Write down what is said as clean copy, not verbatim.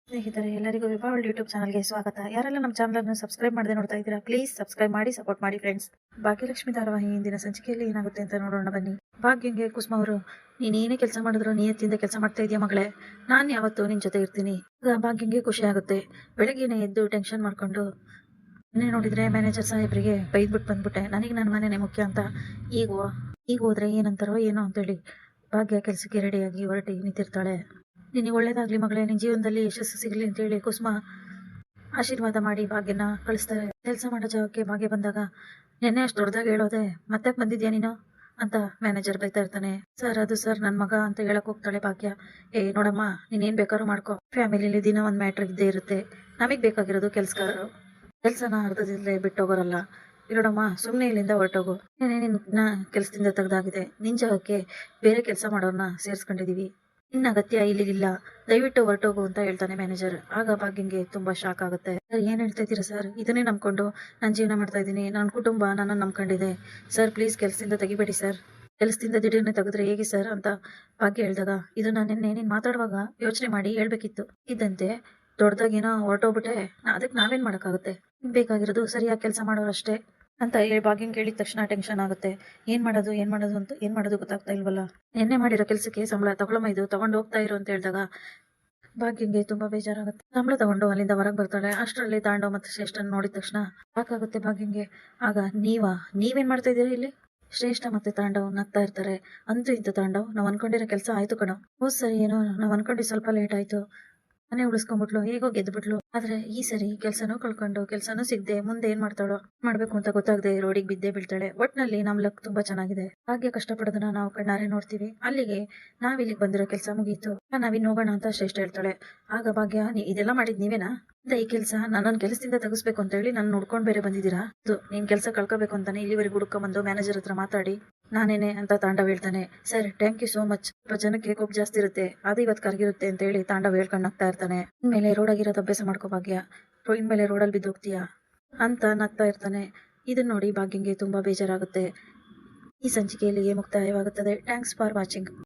ಸ್ನೇಹಿತರೆ, ಎಲ್ಲರಿಗೂ ವಿಭಾ world YouTube ಚಾನಲ್ಗೆ ಸ್ವಾಗತ. ಯಾರೆಲ್ಲ ನಮ್ಮ ಚಾನಲನ್ನು ಸಬ್ಸ್ಕ್ರೈಬ್ ಮಾಡದೆ ನೋಡ್ತಾ ಇದ್ದೀರಾ, ಪ್ಲೀಸ್ ಸಬ್ಸ್ಕ್ರೈಬ್ ಮಾಡಿ, ಸಪೋರ್ಟ್ ಮಾಡಿ ಫ್ರೆಂಡ್ಸ್. ಭಾಗ್ಯಲಕ್ಷ್ಮಿ ಧಾರಾವಾಹಿ ಇಂದಿನ ಸಂಚಿಕೆಯಲ್ಲಿ ಏನಾಗುತ್ತೆ ಅಂತ ನೋಡೋಣ ಬನ್ನಿ. ಭಾಗ್ಯಂಗೆ ಕುಸುಮ ಅವರು, ನೀನೇನೇ ಕೆಲಸ ಮಾಡಿದ್ರು ನಿಯತ್ತಿಂದ ಕೆಲಸ ಮಾಡ್ತಾ ಇದೆಯಾ ಮಗಳೇ, ನಾನು ಯಾವತ್ತೂ ನಿನ್ ಜೊತೆ ಇರ್ತೀನಿ. ಈಗ ಭಾಗ್ಯಂಗೆ ಖುಷಿ ಆಗುತ್ತೆ. ಬೆಳಗ್ಗೆನೆ ಎದ್ದು ಟೆನ್ಷನ್ ಮಾಡ್ಕೊಂಡು ನೋಡಿದ್ರೆ ಮ್ಯಾನೇಜರ್ ಸಾಹೇಬ್ರಿಗೆ ಬೈದ್ಬಿಟ್ಟು ಬಂದ್ಬಿಟ್ಟೆ, ನನಗೆ ನನ್ನ ಮನೆನೇ ಮುಖ್ಯ ಅಂತ. ಈಗ ಹೋದ್ರೆ ಏನಂತಾರೋ ಏನೋ ಅಂತೇಳಿ ಭಾಗ್ಯ ಕೆಲಸಕ್ಕೆ ರೆಡಿಯಾಗಿ ಹೊರಟಿ ನಿಂತಿರ್ತಾಳೆ. ನಿನಗೆ ಒಳ್ಳೇದಾಗ್ಲಿ ಮಗಳೇ, ನಿನ್ ಜೀವನದಲ್ಲಿ ಯಶಸ್ಸು ಸಿಗ್ಲಿ ಅಂತ ಹೇಳಿ ಕುಸುಮ ಆಶೀರ್ವಾದ ಮಾಡಿ ಭಾಗ್ಯನ ಕಳಿಸ್ತಾರೆ. ಕೆಲಸ ಮಾಡೋ ಜಾಗಕ್ಕೆ ಭಾಗ್ಯ ಬಂದಾಗ, ನೆನ್ನೆ ಅಷ್ಟು ದೊಡ್ಡದಾಗಿ ಹೇಳೋದೆ ಮತ್ತೆ ಬಂದಿದ್ಯಾ ನೀನು ಅಂತ ಮ್ಯಾನೇಜರ್ ಬೈತಾ ಇರ್ತಾನೆ. ಸರ್, ಅದು ಸರ್ ನನ್ನ ಮಗ ಅಂತ ಹೇಳಕ್ ಹೋಗ್ತಾಳೆ ಭಾಗ್ಯ. ನೋಡಮ್ಮ, ನೀನೇನ್ ಬೇಕಾದ್ರೂ ಮಾಡ್ಕೊ, ಫ್ಯಾಮಿಲಿಲಿ ದಿನ ಒಂದ್ ಮ್ಯಾಟ್ರ್ ಇದ್ದೇ ಇರುತ್ತೆ. ನಮಗ್ ಬೇಕಾಗಿರೋದು ಕೆಲ್ಸಗಾರರು, ಕೆಲ್ಸನ ಅರ್ಧದಲ್ಲೇ ಬಿಟ್ಟೋಗೋರಲ್ಲ. ಇರೋಡಮ್ಮ, ಸುಮ್ನೆ ಇಲ್ಲಿಂದ ಹೊರಟೋಗು. ನಿನ್ನ ಕೆಲ್ಸದಿಂದ ತೆಗ್ದಾಗಿದೆ, ನಿನ್ ಜಾಗಕ್ಕೆ ಬೇರೆ ಕೆಲಸ ಮಾಡೋರ್ನ ಸೇರ್ಸ್ಕೊಂಡಿದೀವಿ, ನಿನ್ನ ಅಗತ್ಯ ಇಲ್ಲಿಗಿಲ್ಲ, ದಯವಿಟ್ಟು ಹೊರಟೋಗು ಅಂತ ಹೇಳ್ತಾನೆ ಮ್ಯಾನೇಜರ್. ಆಗ ಭಾಗ್ಯಂಗೆ ತುಂಬಾ ಶಾಕ್ ಆಗುತ್ತೆ. ಸರ್, ಏನ್ ಹೇಳ್ತಾ ಇದ್ದೀರಾ ಸರ್? ಇದನ್ನೇ ನಂಬ್ಕೊಂಡು ನಾನು ಜೀವನ ಮಾಡ್ತಾ ಇದ್ದೀನಿ, ನನ್ನ ಕುಟುಂಬ ನನ್ನ ನಂಬ್ಕೊಂಡಿದೆ. ಸರ್ ಪ್ಲೀಸ್ ಕೆಲಸದಿಂದ ತೆಗಿಬೇಡಿ ಸರ್. ಕೆಲಸದಿಂದ ದಿಢೀರ್ನೆ ತೆಗೆದ್ರೆ ಹೇಗೆ ಸರ್ ಅಂತ ಭಾಗ್ಯ ಹೇಳಿದಾಗ, ಇದನ್ನ ನಿನ್ನೆ ನೀನ್ ಮಾತಾಡುವಾಗ ಯೋಚನೆ ಮಾಡಿ ಹೇಳ್ಬೇಕಿತ್ತು. ಇದ್ದಂತೆ ದೊಡ್ಡದಾಗೇನೋ ಹೊರಟೋಗ್ಬಿಟ್ಟೆ, ಅದಕ್ಕೆ ನಾವೇನ್ ಮಾಡಕ್ಕಾಗುತ್ತೆ? ಬೇಕಾಗಿರೋದು ಸರಿಯಾಗಿ ಕೆಲಸ ಮಾಡೋರಷ್ಟೇ ಅಂತ ಹೇಳಿ ಭಾಗ್ಯಂಗೆ ಕೇಳಿದ ತಕ್ಷಣ ಟೆನ್ಷನ್ ಆಗುತ್ತೆ. ಏನ್ ಮಾಡೋದು ಗೊತ್ತಾಗ್ತಾ ಇಲ್ವಲ್ಲ. ಎಣ್ಣೆ ಮಾಡಿರೋ ಕೆಲ್ಸಕ್ಕೆ ಸಂಬಳ ತಗೊಳಮ್ಮ, ಇದು ತಗೊಂಡು ಹೋಗ್ತಾ ಇರು ಅಂತ ಹೇಳಿದಾಗ ಭಾಗ್ಯಂಗೆ ತುಂಬಾ ಬೇಜಾರಾಗುತ್ತೆ. ಸಂಬಳ ತಗೊಂಡು ಅಲ್ಲಿಂದ ಹೊರಗೆ ಬರ್ತಾಳೆ. ಅಷ್ಟರಲ್ಲಿ ತಾಂಡವ್ ಮತ್ತೆ ಶ್ರೇಷ್ಠನ್ ನೋಡಿದ ತಕ್ಷಣ ಸಾಕಾಗುತ್ತೆ ಭಾಗ್ಯಂಗೆ. ಆಗ ನೀವೇನ್ ಮಾಡ್ತಾ ಇದೀರಾ ಇಲ್ಲಿ? ಶ್ರೇಷ್ಠ ಮತ್ತೆ ತಾಂಡವ್ ನಗ್ತಾ ಇರ್ತಾರೆ. ಅಂತೂ ಇಂತು ತಾಂಡವ್, ನಾವ್ ಅನ್ಕೊಂಡಿರೋ ಕೆಲಸ ಆಯ್ತು ಕಣೋ. ಹೋದ್ ಸರಿ ಏನೋ ನಾವ್ ಅನ್ಕೊಂಡು ಸ್ವಲ್ಪ ಲೇಟ್ ಆಯ್ತು, ಮನೆ ಉಳಿಸ್ಕೊಂಡ್ಬಿಟ್ಲು, ಹೇಗೋ ಗೆದ್ಬಿಟ್ಲು. ಆದ್ರೆ ಈ ಸರಿ ಕೆಲ್ಸನೂ ಕಳ್ಕೊಂಡು ಕೆಲ್ಸನೂ ಸಿಗದೆ ಮುಂದೆ ಏನ್ ಮಾಡ್ಬೇಕು ಅಂತ ಗೊತ್ತಾಗದೆ ರೋಡಿಗೆ ಬಿದ್ದೇ ಬೀಳ್ತಾಳೆ. ಒಟ್ನಲ್ಲಿ ನಮ್ ಲಕ್ ತುಂಬಾ ಚೆನ್ನಾಗಿದೆ. ಭಾಗ್ಯ ಕಷ್ಟಪಡೋದನ್ನ ನಾವು ಕಣ್ಣಾರೆ ನೋಡ್ತೀವಿ. ಅಲ್ಲಿಗೆ ನಾವಿಲ್ಲಿಗೆ ಬಂದಿರೋ ಕೆಲಸ ಮುಗೀತು, ನಾವಿನ್ ಹೋಗೋಣ ಅಂತ ಶ್ರೇಷ್ಠ ಹೇಳ್ತಾಳೆ. ಆಗ ಭಾಗ್ಯ, ಇದೆಲ್ಲ ಮಾಡಿದ್ ನೀವೇನಾ? ಈ ಕೆಲಸ ನನ್ನನ್ ಕೆಲಸದಿಂದ ತೆಗಿಸ್ಬೇಕು ಅಂತ ಹೇಳಿ ನಾನು ನೋಡ್ಕೊಂಡ್ ಬೇರೆ ಬಂದಿದ್ದೀರಾ? ನೀನ್ ಕೆಲಸ ಕಳ್ಕೋಬೇಕು ಅಂತಾನೆ ಇಲ್ಲಿವರೆಗೂ ಹುಡ್ಕೊಂಡ್ಬಂದು ಮ್ಯಾನೇಜರ್ ಹತ್ರ ಮಾತಾಡಿ ನಾನೇನೆ ಅಂತ ತಾಂಡವ್ ಹೇಳ್ತಾನೆ. Sir, thank you so much. ಜನಕ್ಕೆ ಕೊಬ್ಬು ಜಾಸ್ತಿ ಇರುತ್ತೆ, ಅದು ಇವತ್ತು ಕರಗಿರುತ್ತೆ ಅಂತ ಹೇಳಿ ತಾಂಡವ್ ಹೇಳ್ಕೊಂಡು ನಗ್ತಾ ಇರ್ತಾನೆ. ಇನ್ಮೇಲೆ ರೋಡ್ ಆಗಿರೋದು ಅಭ್ಯಾಸ ಮಾಡ್ಕೋ ಭಾಗ್ಯ, ಇನ್ಮೇಲೆ ರೋಡಲ್ಲಿ ಬಿದ್ದೋಗ್ತೀಯಾ ಅಂತ ನಗ್ತಾ ಇರ್ತಾನೆ. ಇದನ್ನ ನೋಡಿ ಭಾಗ್ಯಂಗೆ ತುಂಬಾ ಬೇಜಾರಾಗುತ್ತೆ. ಈ ಸಂಚಿಕೆಯಲ್ಲಿ ಮುಕ್ತಾಯವಾಗುತ್ತದೆ. Thanks for watching.